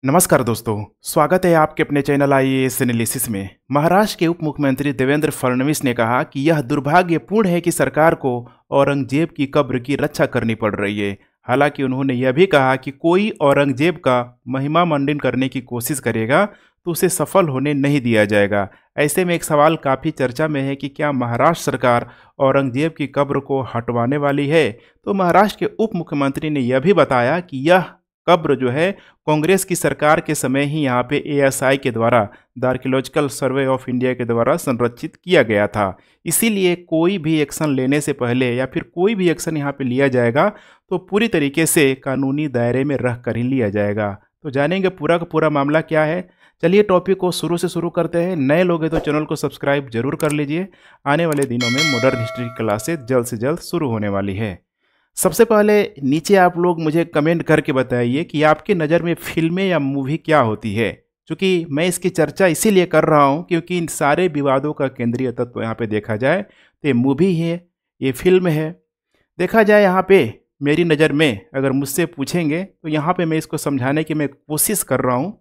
नमस्कार दोस्तों, स्वागत है आपके अपने चैनल आईएएस एनालिसिस में। महाराष्ट्र के उप मुख्यमंत्री देवेंद्र फडणवीस ने कहा कि यह दुर्भाग्यपूर्ण है कि सरकार को औरंगजेब की कब्र की रक्षा करनी पड़ रही है। हालांकि उन्होंने यह भी कहा कि कोई औरंगजेब का महिमा मंडन करने की कोशिश करेगा तो उसे सफल होने नहीं दिया जाएगा। ऐसे में एक सवाल काफ़ी चर्चा में है कि क्या महाराष्ट्र सरकार औरंगजेब की कब्र को हटवाने वाली है। तो महाराष्ट्र के उप मुख्यमंत्री ने यह भी बताया कि यह कब्र जो है कांग्रेस की सरकार के समय ही यहाँ पे एएसआई के द्वारा, the archaeological survey of India के द्वारा संरक्षित किया गया था। इसीलिए कोई भी एक्शन लेने से पहले या फिर कोई भी एक्शन यहाँ पे लिया जाएगा तो पूरी तरीके से कानूनी दायरे में रह कर ही लिया जाएगा। तो जानेंगे पूरा का पूरा मामला क्या है। चलिए टॉपिक को शुरू से शुरू करते हैं। नए लोग हैं तो चैनल को सब्सक्राइब जरूर कर लीजिए। आने वाले दिनों में मॉडर्न हिस्ट्री क्लासेज जल्द से जल्द शुरू होने वाली है। सबसे पहले नीचे आप लोग मुझे कमेंट करके बताइए कि आपके नज़र में फिल्में या मूवी क्या होती है। क्योंकि मैं इसकी चर्चा इसीलिए कर रहा हूँ क्योंकि इन सारे विवादों का केंद्रीय तत्व यहाँ पे देखा जाए तो ये मूवी है, ये फिल्म है। देखा जाए यहाँ पे मेरी नज़र में अगर मुझसे पूछेंगे तो यहाँ पे मैं इसको समझाने की मैं कोशिश कर रहा हूँ।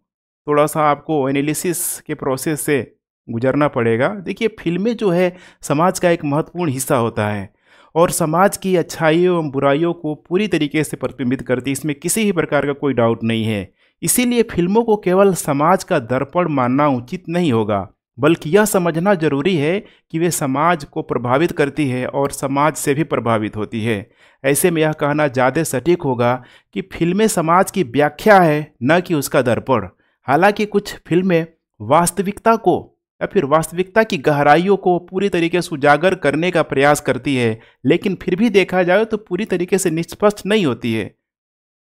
थोड़ा सा आपको एनालिसिस के प्रोसेस से गुजरना पड़ेगा। देखिए, फिल्में जो है समाज का एक महत्वपूर्ण हिस्सा होता है और समाज की अच्छाइयों एवं बुराइयों को पूरी तरीके से प्रतिबिंबित करती है, इसमें किसी भी प्रकार का कोई डाउट नहीं है। इसीलिए फिल्मों को केवल समाज का दर्पण मानना उचित नहीं होगा, बल्कि यह समझना जरूरी है कि वे समाज को प्रभावित करती है और समाज से भी प्रभावित होती है। ऐसे में यह कहना ज़्यादा सटीक होगा कि फिल्में समाज की व्याख्या है, न कि उसका दर्पण। हालांकि कुछ फिल्में वास्तविकता को या फिर वास्तविकता की गहराइयों को पूरी तरीके से उजागर करने का प्रयास करती है, लेकिन फिर भी देखा जाए तो पूरी तरीके से निष्पक्ष नहीं होती है।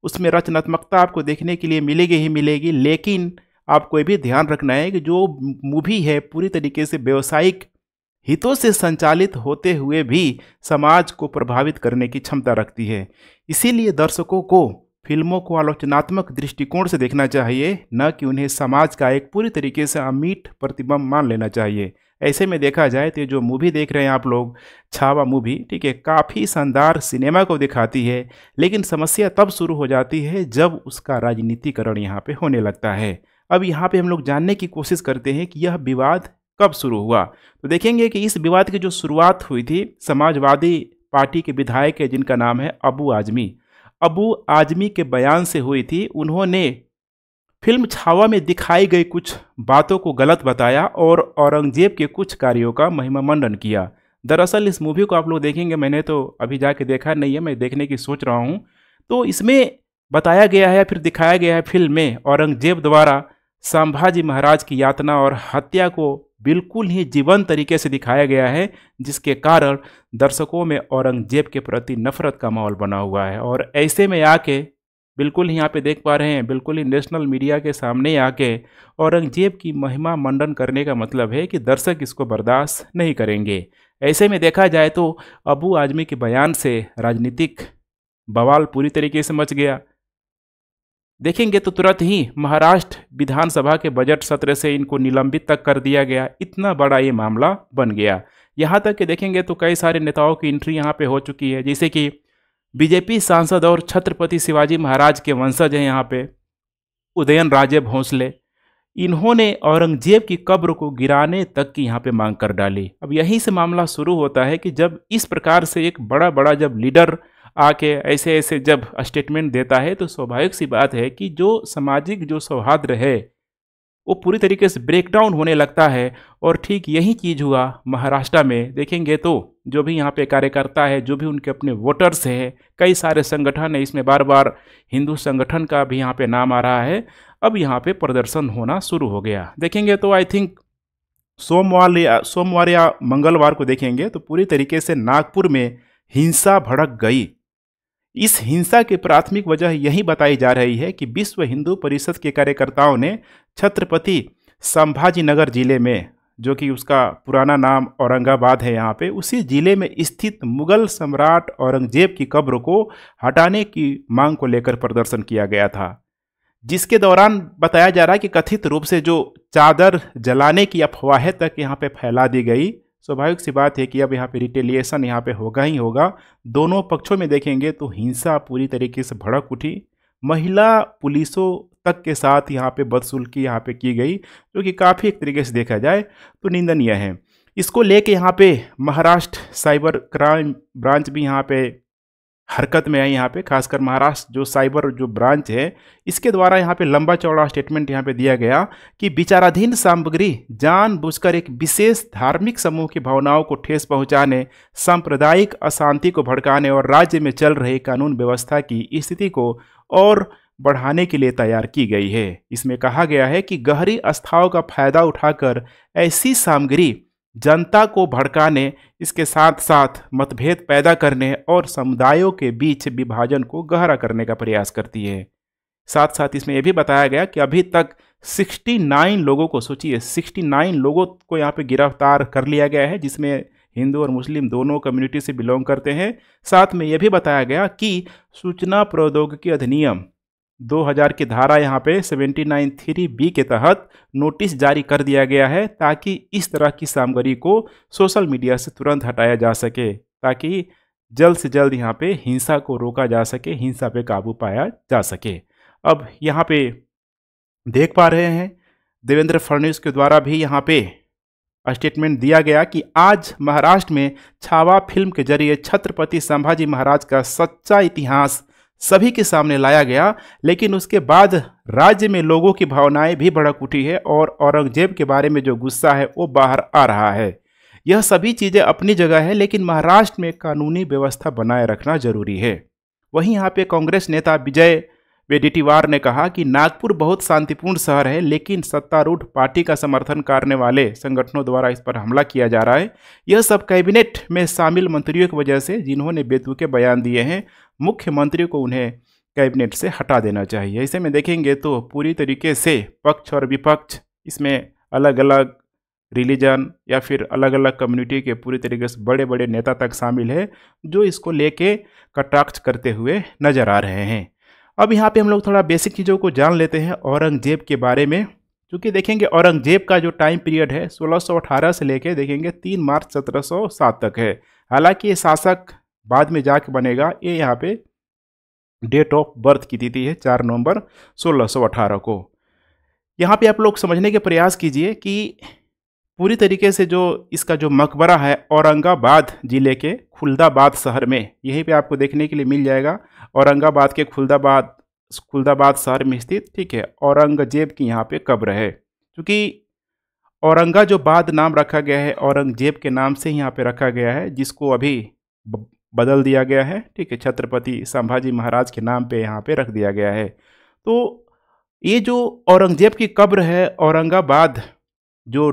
उसमें रचनात्मकता आपको देखने के लिए मिलेगी ही मिलेगी, लेकिन आपको ये भी ध्यान रखना है कि जो मूवी है पूरी तरीके से व्यावसायिक हितों से संचालित होते हुए भी समाज को प्रभावित करने की क्षमता रखती है। इसीलिए दर्शकों को फिल्मों को आलोचनात्मक दृष्टिकोण से देखना चाहिए, न कि उन्हें समाज का एक पूरी तरीके से अमीट प्रतिबिंब मान लेना चाहिए। ऐसे में देखा जाए तो जो मूवी देख रहे हैं आप लोग, छावा मूवी, ठीक है, काफ़ी शानदार सिनेमा को दिखाती है, लेकिन समस्या तब शुरू हो जाती है जब उसका राजनीतिकरण यहाँ पे होने लगता है। अब यहाँ पे हम लोग जानने की कोशिश करते हैं कि यह विवाद कब शुरू हुआ। तो देखेंगे कि इस विवाद की जो शुरुआत हुई थी समाजवादी पार्टी के विधायक है जिनका नाम है अबू आजमी के बयान से हुई थी। उन्होंने फिल्म छावा में दिखाई गई कुछ बातों को गलत बताया और औरंगजेब के कुछ कार्यों का महिमा मंडन किया। दरअसल इस मूवी को आप लोग देखेंगे, मैंने तो अभी जाके देखा नहीं है, मैं देखने की सोच रहा हूँ। तो इसमें बताया गया है, फिर दिखाया गया है फिल्म में औरंगजेब द्वारा संभाजी महाराज की यातना और हत्या को बिल्कुल ही जीवंत तरीके से दिखाया गया है, जिसके कारण दर्शकों में औरंगजेब के प्रति नफरत का माहौल बना हुआ है। और ऐसे में आके बिल्कुल ही यहाँ पे देख पा रहे हैं, बिल्कुल ही नेशनल मीडिया के सामने आके औरंगजेब की महिमा मंडन करने का मतलब है कि दर्शक इसको बर्दाश्त नहीं करेंगे। ऐसे में देखा जाए तो अबू आजमी के बयान से राजनीतिक बवाल पूरी तरीके से मच गया। देखेंगे तो तुरंत ही महाराष्ट्र विधानसभा के बजट सत्र से इनको निलंबित तक कर दिया गया। इतना बड़ा ये मामला बन गया। यहाँ तक कि देखेंगे तो कई सारे नेताओं की एंट्री यहाँ पे हो चुकी है, जैसे कि बीजेपी सांसद और छत्रपति शिवाजी महाराज के वंशज हैं यहाँ पे उदयन राजे भोंसले। इन्होंने औरंगजेब की कब्र को गिराने तक की यहाँ पे मांग कर डाली। अब यहीं से मामला शुरू होता है कि जब इस प्रकार से एक बड़ा बड़ा जब लीडर आके ऐसे ऐसे जब स्टेटमेंट देता है तो स्वाभाविक सी बात है कि जो सामाजिक जो सौहार्द है वो पूरी तरीके से ब्रेक डाउन होने लगता है। और ठीक यही चीज़ हुआ महाराष्ट्र में। देखेंगे तो जो भी यहाँ पे कार्यकर्ता है, जो भी उनके अपने वोटर्स हैं, कई सारे संगठन है, इसमें बार बार हिंदू संगठन का भी यहाँ पे नाम आ रहा है। अब यहाँ पे प्रदर्शन होना शुरू हो गया। देखेंगे तो आई थिंक सोमवार या मंगलवार को देखेंगे तो पूरी तरीके से नागपुर में हिंसा भड़क गई। इस हिंसा की प्राथमिक वजह यही बताई जा रही है कि विश्व हिंदू परिषद के कार्यकर्ताओं ने छत्रपति संभाजी नगर जिले में, जो कि उसका पुराना नाम औरंगाबाद है, यहाँ पे उसी जिले में स्थित मुगल सम्राट औरंगजेब की कब्र को हटाने की मांग को लेकर प्रदर्शन किया गया था, जिसके दौरान बताया जा रहा है कि कथित रूप से जो चादर जलाने की अफवाहें तक यहाँ पे फैला दी गई। स्वाभाविक सी बात है कि अब यहाँ पे रिटेलिएशन यहाँ पे होगा ही होगा। दोनों पक्षों में देखेंगे तो हिंसा पूरी तरीके से भड़क उठी। महिला पुलिसों तक के साथ यहाँ पे बदसलूकी यहाँ पे की गई, जो कि काफ़ी एक तरीके से देखा जाए तो निंदनीय है। इसको लेके यहाँ पे महाराष्ट्र साइबर क्राइम ब्रांच भी यहाँ पे हरकत में आई। यहाँ पे खासकर महाराष्ट्र जो साइबर जो ब्रांच है, इसके द्वारा यहाँ पे लंबा चौड़ा स्टेटमेंट यहाँ पे दिया गया कि विचाराधीन सामग्री जानबूझकर एक विशेष धार्मिक समूह की भावनाओं को ठेस पहुंचाने, सांप्रदायिक अशांति को भड़काने और राज्य में चल रही कानून व्यवस्था की स्थिति को और बढ़ाने के लिए तैयार की गई है। इसमें कहा गया है कि गहरी आस्थाओं का फायदा उठाकर ऐसी सामग्री जनता को भड़काने, इसके साथ साथ मतभेद पैदा करने और समुदायों के बीच विभाजन को गहरा करने का प्रयास करती है। साथ साथ इसमें यह भी बताया गया कि अभी तक 69 लोगों को, सोचिए 69 लोगों को यहाँ पे गिरफ्तार कर लिया गया है, जिसमें हिंदू और मुस्लिम दोनों कम्युनिटी से बिलोंग करते हैं। साथ में यह भी बताया गया कि सूचना प्रौद्योगिकी अधिनियम 2000 की धारा यहाँ पे 79(3)(b) के तहत नोटिस जारी कर दिया गया है, ताकि इस तरह की सामग्री को सोशल मीडिया से तुरंत हटाया जा सके, ताकि जल्द से जल्द यहाँ पे हिंसा को रोका जा सके, हिंसा पे काबू पाया जा सके। अब यहाँ पे देख पा रहे हैं देवेंद्र फडणवीस के द्वारा भी यहाँ पे स्टेटमेंट दिया गया कि आज महाराष्ट्र में छावा फिल्म के जरिए छत्रपति संभाजी महाराज का सच्चा इतिहास सभी के सामने लाया गया, लेकिन उसके बाद राज्य में लोगों की भावनाएं भी भड़क उठी है और औरंगजेब के बारे में जो गुस्सा है वो बाहर आ रहा है। यह सभी चीज़ें अपनी जगह है, लेकिन महाराष्ट्र में कानूनी व्यवस्था बनाए रखना जरूरी है। वहीं यहाँ पे कांग्रेस नेता विजय वेडेट्टीवार ने कहा कि नागपुर बहुत शांतिपूर्ण शहर है, लेकिन सत्तारूढ़ पार्टी का समर्थन करने वाले संगठनों द्वारा इस पर हमला किया जा रहा है। यह सब कैबिनेट में शामिल मंत्रियों की वजह से, जिन्होंने बेतुके बयान दिए हैं। मुख्यमंत्री को उन्हें कैबिनेट से हटा देना चाहिए। ऐसे में देखेंगे तो पूरी तरीके से पक्ष और विपक्ष, इसमें अलग अलग रिलीजन या फिर अलग अलग कम्युनिटी के पूरी तरीके से बड़े बड़े नेता तक शामिल है, जो इसको लेके कटाक्ष करते हुए नजर आ रहे हैं। अब यहाँ पे हम लोग थोड़ा बेसिक चीज़ों को जान लेते हैं औरंगजेब के बारे में, क्योंकि देखेंगे औरंगजेब का जो टाइम पीरियड है 1618 से लेके देखेंगे 3 मार्च 1707 तक है। हालांकि ये शासक बाद में जाके बनेगा। ये यहाँ पे डेट ऑफ बर्थ की तिथि है 4 नवंबर 1618 को। यहाँ पे आप लोग समझने के प्रयास कीजिए कि पूरी तरीके से जो इसका जो मकबरा है औरंगाबाद जिले के खुलदाबाद शहर में, यहीं पे आपको देखने के लिए मिल जाएगा। औरंगाबाद के खुलदाबाद शहर में स्थित, ठीक है, औरंगजेब की यहाँ पे कब्र है। क्योंकि औरंगा जो बाद नाम रखा गया है, औरंगजेब के नाम से यहाँ पे रखा गया है, जिसको अभी बदल दिया गया है, ठीक है, छत्रपति संभाजी महाराज के नाम पे यहाँ पे रख दिया गया है। तो ये जो औरंगजेब की कब्र है, औरंगाबाद जो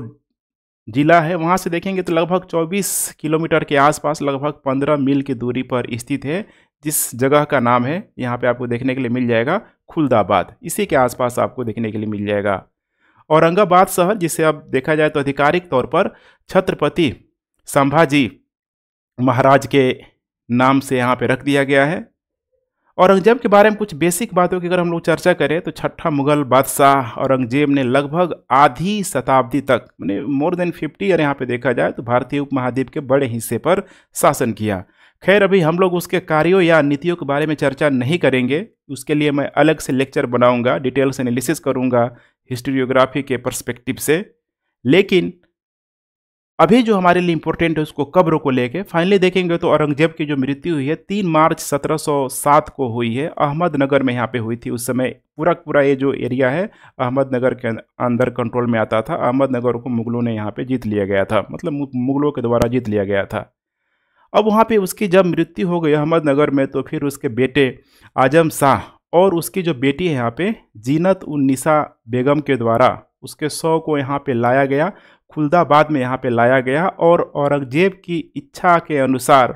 जिला है, वहाँ से देखेंगे तो लगभग 24 किलोमीटर के आसपास, लगभग 15 मील की दूरी पर स्थित है, जिस जगह का नाम है यहाँ पे आपको देखने के लिए मिल जाएगा खुलदाबाद। इसी के आसपास आपको देखने के लिए मिल जाएगा औरंगाबाद शहर, जिसे अब देखा जाए तो आधिकारिक तौर पर छत्रपति संभाजी महाराज के नाम से यहाँ पे रख दिया गया है। औरंगजेब के बारे में कुछ बेसिक बातों की अगर हम लोग चर्चा करें तो छठा मुगल बादशाह औरंगजेब ने लगभग आधी शताब्दी तक, मैंने मोर देन 50 ईयर यहाँ पे देखा जाए तो भारतीय उपमहाद्वीप के बड़े हिस्से पर शासन किया। खैर अभी हम लोग उसके कार्यों या नीतियों के बारे में चर्चा नहीं करेंगे, उसके लिए मैं अलग से लेक्चर बनाऊंगा, डिटेल्स एनालिसिस करूंगा हिस्टोरियोग्राफी के पर्सपेक्टिव से। लेकिन अभी जो हमारे लिए इंपॉर्टेंट है उसको कब्र को लेके फाइनली देखेंगे तो औरंगजेब की जो मृत्यु हुई है 3 मार्च 1707 को हुई है, अहमदनगर में यहाँ पे हुई थी। उस समय पूरा ये जो एरिया है अहमदनगर के अंदर कंट्रोल में आता था। अहमदनगर को मुगलों ने यहाँ पे जीत लिया गया था, मतलब मुगलों के द्वारा जीत लिया गया था। अब वहाँ पे उसकी जब मृत्यु हो गई अहमदनगर में, तो फिर उसके बेटे आजम शाह और उसकी जो बेटी है यहाँ पे जीनत उन निसा बेगम के द्वारा उसके शव को यहाँ पे लाया गया, खुलदाबाद में यहाँ पे लाया गया। और औरंगजेब की इच्छा के अनुसार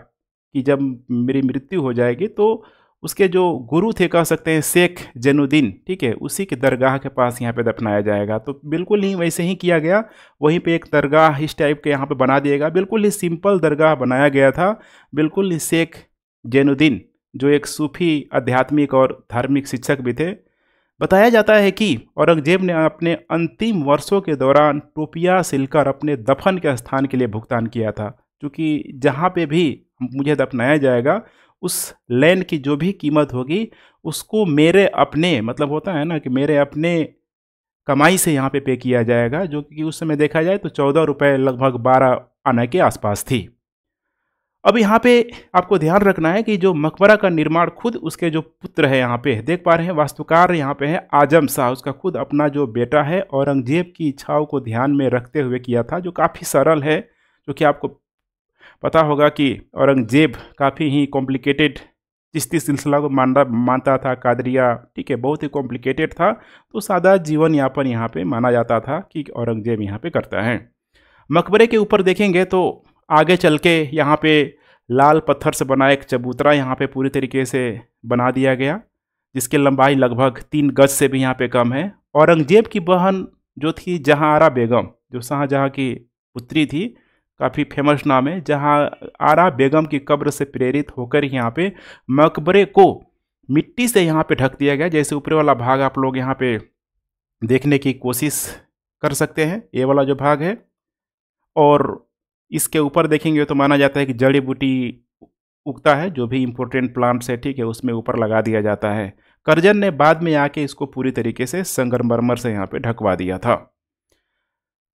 कि जब मेरी मृत्यु हो जाएगी तो उसके जो गुरु थे, कह सकते हैं शेख जैनुद्दीन, ठीक है, उसी के दरगाह के पास यहाँ पे दफनाया जाएगा। तो बिल्कुल ही वैसे ही किया गया, वहीं पे एक दरगाह इस टाइप के यहाँ पे बना दिएगा। बिल्कुल ही सिंपल दरगाह बनाया गया था। बिल्कुल ही शेख जैनुद्दीन जो एक सूफी आध्यात्मिक और धार्मिक शिक्षक भी थे। बताया जाता है कि औरंगजेब ने अपने अंतिम वर्षों के दौरान टोपिया सिलकर अपने दफन के स्थान के लिए भुगतान किया था, क्योंकि जहाँ पे भी मुझे दफनाया जाएगा उस लैंड की जो भी कीमत होगी उसको मेरे अपने, मतलब होता है ना कि मेरे अपने कमाई से यहाँ पे किया जाएगा, जो कि उस समय देखा जाए तो 14 रुपये लगभग 12 आना के आसपास थी। अब यहाँ पे आपको ध्यान रखना है कि जो मकबरा का निर्माण खुद उसके जो पुत्र है, यहाँ पे देख पा रहे हैं वास्तुकार यहाँ पे है आजम शाह, उसका खुद अपना जो बेटा है औरंगजेब की इच्छाओं को ध्यान में रखते हुए किया था, जो काफ़ी सरल है। जो कि आपको पता होगा कि औरंगजेब काफ़ी ही कॉम्प्लिकेटेड चिश्ती सिलसिला को मानता था, कादरिया, ठीक है, बहुत ही कॉम्प्लिकेटेड था। तो सादा जीवन यापन यहाँ पे माना जाता था कि औरंगजेब यहाँ पे करता है। मकबरे के ऊपर देखेंगे तो आगे चल के यहाँ पे लाल पत्थर से बना एक चबूतरा यहाँ पे पूरी तरीके से बना दिया गया, जिसकी लंबाई लगभग 3 गज से भी यहाँ पे कम है। औरंगजेब की बहन जो थी जहांआरा बेगम, जो शाहजहां की पुत्री थी, काफ़ी फेमस नाम है, जहांआरा बेगम की कब्र से प्रेरित होकर यहाँ पे मकबरे को मिट्टी से यहाँ पे ढक दिया गया। जैसे ऊपर वाला भाग आप लोग यहाँ पे देखने की कोशिश कर सकते हैं, ये वाला जो भाग है, और इसके ऊपर देखेंगे तो माना जाता है कि जड़ी बूटी उगता है, जो भी इम्पोर्टेंट प्लांट्स है, ठीक है, उसमें ऊपर लगा दिया जाता है। करजन ने बाद में आके इसको पूरी तरीके से संगमरमर से यहाँ पे ढकवा दिया था।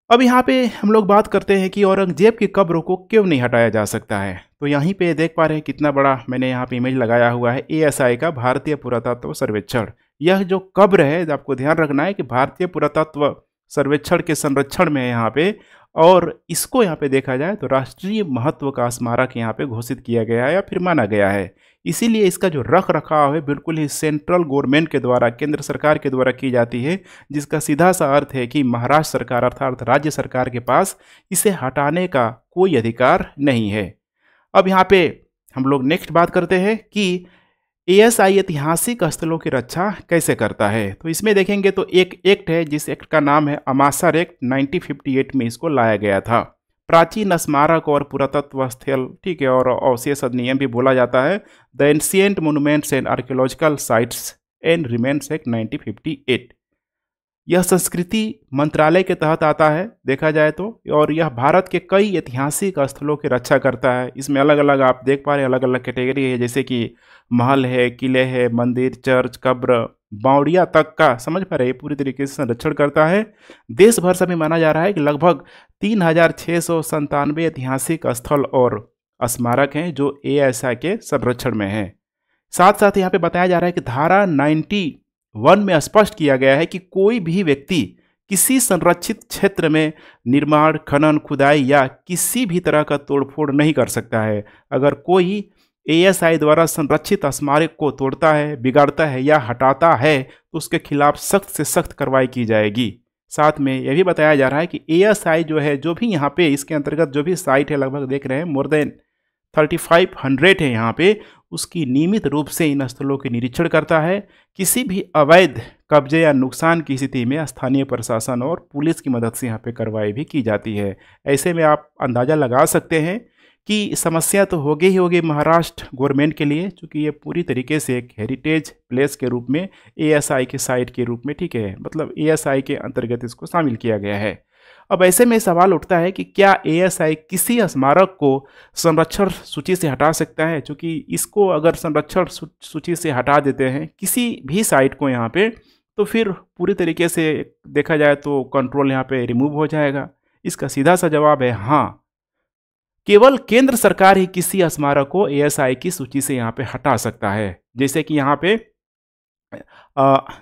अब यहाँ पे हम लोग बात करते हैं कि औरंगजेब की कब्र को क्यों नहीं हटाया जा सकता है। तो यहीं पे देख पा रहे हैं कितना बड़ा मैंने यहाँ पे इमेज लगाया हुआ है ASI का, भारतीय पुरातत्व सर्वेक्षण। यह जो कब्र है, आपको ध्यान रखना है कि भारतीय पुरातत्व सर्वेक्षण के संरक्षण में है यहाँ पे, और इसको यहाँ पे देखा जाए तो राष्ट्रीय महत्व का स्मारक यहाँ पे घोषित किया गया है या फिर माना गया है। इसीलिए इसका जो रख रखाव है बिल्कुल ही सेंट्रल गवर्नमेंट के द्वारा, केंद्र सरकार के द्वारा की जाती है, जिसका सीधा सा अर्थ है कि महाराष्ट्र सरकार अर्थात राज्य सरकार के पास इसे हटाने का कोई अधिकार नहीं है। अब यहाँ पे हम लोग नेक्स्ट बात करते हैं कि ASI ऐतिहासिक स्थलों की रक्षा कैसे करता है। तो इसमें देखेंगे तो एक एक्ट है, जिस एक्ट का नाम है अमासर एक्ट, 1958 में इसको लाया गया था। प्राचीन स्मारक और पुरातत्व स्थल, ठीक है, और अवशेष अधिनियम भी बोला जाता है, the ancient monuments and archaeological sites and remains act 1958। यह संस्कृति मंत्रालय के तहत आता है देखा जाए तो, और यह भारत के कई ऐतिहासिक स्थलों की रक्षा करता है। इसमें अलग अलग आप देख पा रहे हैं, अलग अलग कैटेगरी है, जैसे कि महल है, किले है, मंदिर, चर्च, कब्र, बावड़िया तक का, समझ पा रहे हैं, पूरी तरीके से संरक्षण करता है। देश भर से भी माना जा रहा है कि लगभग 3697 ऐतिहासिक स्थल और स्मारक हैं जो ASI के संरक्षण में हैं। साथ साथ यहाँ पे बताया जा रहा है कि धारा 91 में स्पष्ट किया गया है कि कोई भी व्यक्ति किसी संरक्षित क्षेत्र में निर्माण, खनन, खुदाई या किसी भी तरह का तोड़फोड़ नहीं कर सकता है। अगर कोई ASI द्वारा संरक्षित स्मारक को तोड़ता है, बिगाड़ता है या हटाता है तो उसके खिलाफ सख्त से सख्त कार्रवाई की जाएगी। साथ में यह भी बताया जा रहा है कि ASI जो है, जो भी यहाँ पे इसके अंतर्गत जो भी साइट है, लगभग देख रहे हैं मोर देन 3500 है यहाँ पे, उसकी नियमित रूप से इन स्थलों के निरीक्षण करता है। किसी भी अवैध कब्जे या नुकसान की स्थिति में स्थानीय प्रशासन और पुलिस की मदद से यहाँ पे कार्रवाई भी की जाती है। ऐसे में आप अंदाज़ा लगा सकते हैं कि समस्या तो होगी ही होगी महाराष्ट्र गवर्नमेंट के लिए, क्योंकि ये पूरी तरीके से एक हेरिटेज प्लेस के रूप में ASI के साइट के रूप में, ठीक है, मतलब ASI के अंतर्गत इसको शामिल किया गया है। अब ऐसे में सवाल उठता है कि क्या ASI किसी स्मारक को संरक्षण सूची से हटा सकता है? क्योंकि इसको अगर संरक्षण सूची से हटा देते हैं किसी भी साइट को यहाँ पे, तो फिर पूरी तरीके से देखा जाए तो कंट्रोल यहाँ पे रिमूव हो जाएगा। इसका सीधा सा जवाब है हाँ, केवल केंद्र सरकार ही किसी स्मारक को ASI की सूची से यहाँ पे हटा सकता है। जैसे कि यहाँ पे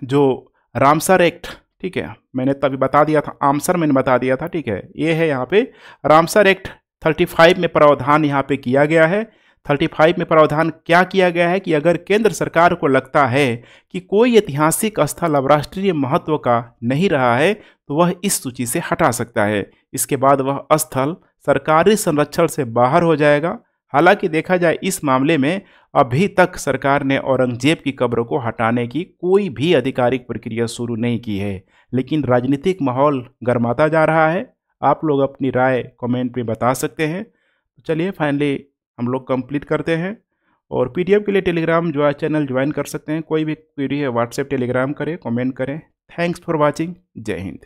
जो रामसर एक्ट, ठीक है, मैंने तभी बता दिया था, आमसर मैंने बता दिया था, ठीक है, ये है यहाँ पे रामसर एक्ट 35 में प्रावधान यहाँ पे किया गया है। 35 में प्रावधान क्या किया गया है कि अगर केंद्र सरकार को लगता है कि कोई ऐतिहासिक स्थल अब राष्ट्रीय महत्व का नहीं रहा है तो वह इस सूची से हटा सकता है। इसके बाद वह स्थल सरकारी संरक्षण से बाहर हो जाएगा। हालांकि देखा जाए इस मामले में अभी तक सरकार ने औरंगजेब की कब्र को हटाने की कोई भी आधिकारिक प्रक्रिया शुरू नहीं की है, लेकिन राजनीतिक माहौल गर्माता जा रहा है। आप लोग अपनी राय कमेंट में बता सकते हैं। तो चलिए फाइनली हम लोग कंप्लीट करते हैं, और PDF के लिए टेलीग्राम जो चैनल ज्वाइन कर सकते हैं। कोई भी क्वेरी है व्हाट्सएप टेलीग्राम करें, कमेंट करें। Thanks for watching. जय हिंद।